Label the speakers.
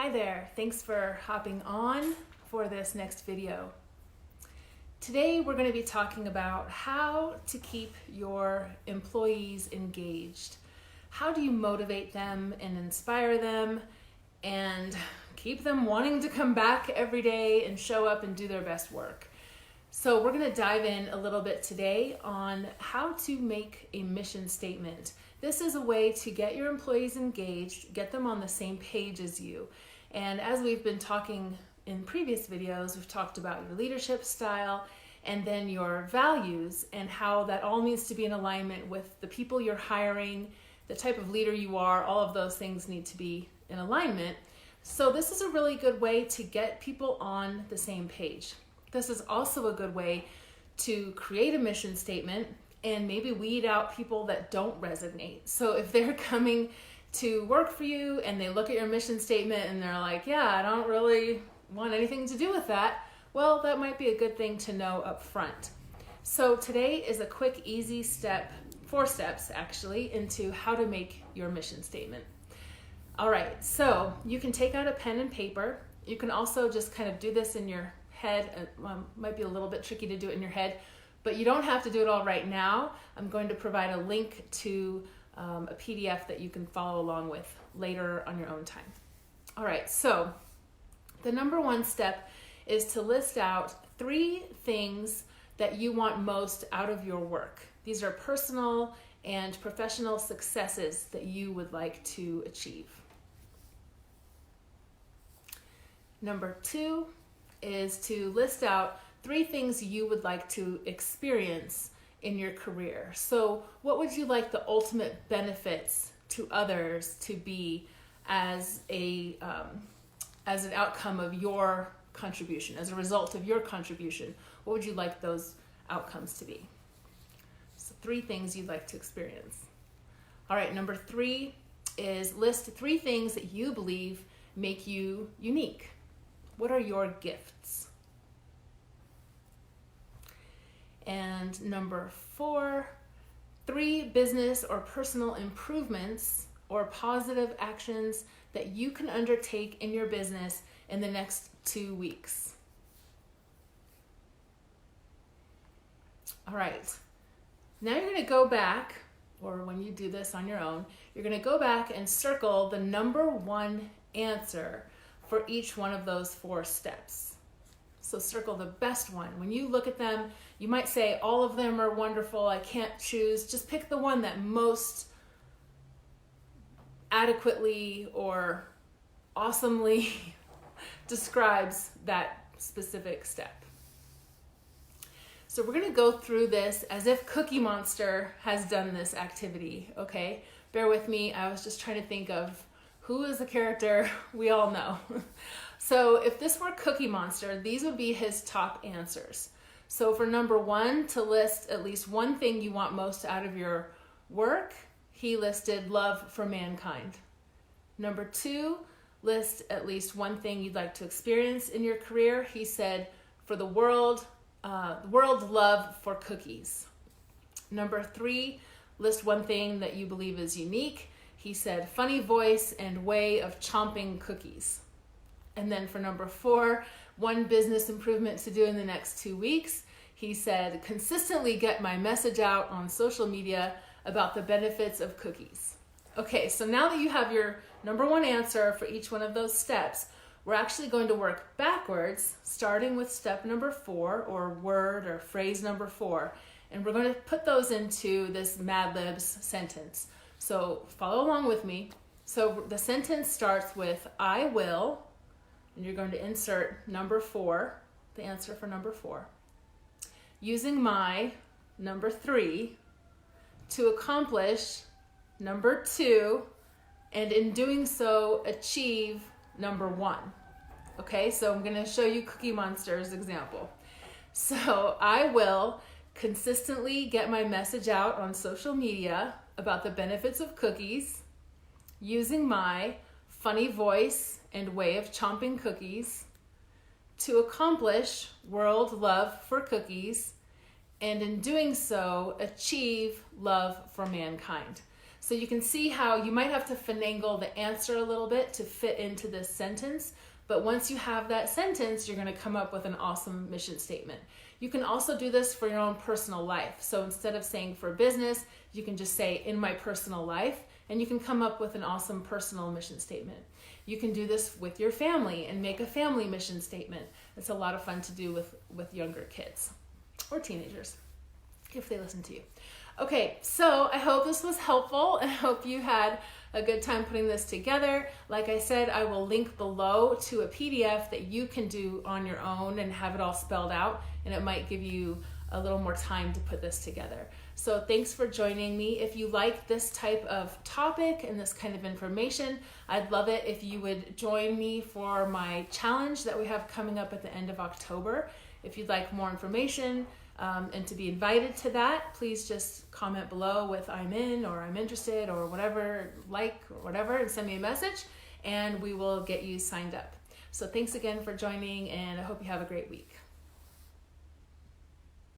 Speaker 1: Hi there, thanks for hopping on for this next video. Today we're going to be talking about how to keep your employees engaged. How do you motivate them and inspire them and keep them wanting to come back every day and show up and do their best work? So we're going to dive in a little bit today on how to make a mission statement. This is a way to get your employees engaged, get them on the same page as you. And as we've been talking in previous videos, we've talked about your leadership style and then your values and how that all needs to be in alignment with the people you're hiring, the type of leader you are. All of those things need to be in alignment. So this is a really good way to get people on the same page. This is also a good way to create a mission statement and maybe weed out people that don't resonate. So if they're coming to work for you and they look at your mission statement and they're like, yeah, I don't really want anything to do with that, well, that might be a good thing to know up front. So today is a quick, easy step, 4 steps actually, into how to make your mission statement. All right, so you can take out a pen and paper. You can also just kind of do this in your head. Might be a little bit tricky to do it in your head, but you don't have to do it all right now. I'm going to provide a link to a PDF that you can follow along with later on your own time. All right, so the number 1 step is to list out 3 things that you want most out of your work. These are personal and professional successes that you would like to achieve. Number 2 is to list out 3 things you would like to experience in your career. So what would you like the ultimate benefits to others to be as an outcome of your contribution, as a result of your contribution? What would you like those outcomes to be? So 3 things you'd like to experience. All right, number 3 is list 3 things that you believe make you unique. What are your gifts? And number 4, 3 business or personal improvements or positive actions that you can undertake in your business in the next 2 weeks. All right, now you're going to go back, or when you do this on your own, you're going to go back and circle the number 1 answer for each one of those 4 steps. So circle the best one. When you look at them, you might say, all of them are wonderful, I can't choose. Just pick the one that most adequately or awesomely describes that specific step. So we're going to go through this as if Cookie Monster has done this activity, okay? Bear with me, I was just trying to think of who is the character we all know. So if this were Cookie Monster, these would be his top answers. So for number 1, to list at least 1 thing you want most out of your work, he listed love for mankind. Number 2, list at least 1 thing you'd like to experience in your career. He said for the world love for cookies. Number 3, list 1 thing that you believe is unique. He said funny voice and way of chomping cookies. And then for number 4, 1 business improvement to do in the next 2 weeks. He said consistently get my message out on social media about the benefits of cookies. Okay, so now that you have your number 1 answer for each one of those steps, we're actually going to work backwards, starting with step number 4, or word or phrase number 4. And we're going to put those into this Mad Libs sentence. So follow along with me. So the sentence starts with I will, and you're going to insert number 4, the answer for number 4, using my number 3 to accomplish number 2, and in doing so achieve number 1. Okay, so I'm going to show you Cookie Monster's example. So I will consistently get my message out on social media about the benefits of cookies using my funny voice and way of chomping cookies to accomplish world love for cookies, and in doing so achieve love for mankind. So you can see how you might have to finagle the answer a little bit to fit into this sentence, but once you have that sentence, you're going to come up with an awesome mission statement. You can also do this for your own personal life. So instead of saying for business, you can just say in my personal life, and you can come up with an awesome personal mission statement. You can do this with your family and make a family mission statement. It's a lot of fun to do with younger kids or teenagers, if they listen to you. Okay, so I hope this was helpful. I hope you had a good time putting this together. Like I said, I will link below to a PDF that you can do on your own and have it all spelled out, and it might give you a little more time to put this together. So thanks for joining me. If you like this type of topic and this kind of information, I'd love it if you would join me for my challenge that we have coming up at the end of October. If you'd like more information and to be invited to that, please just comment below with I'm in or I'm interested or whatever, or whatever, and send me a message and we will get you signed up. So thanks again for joining, and I hope you have a great week.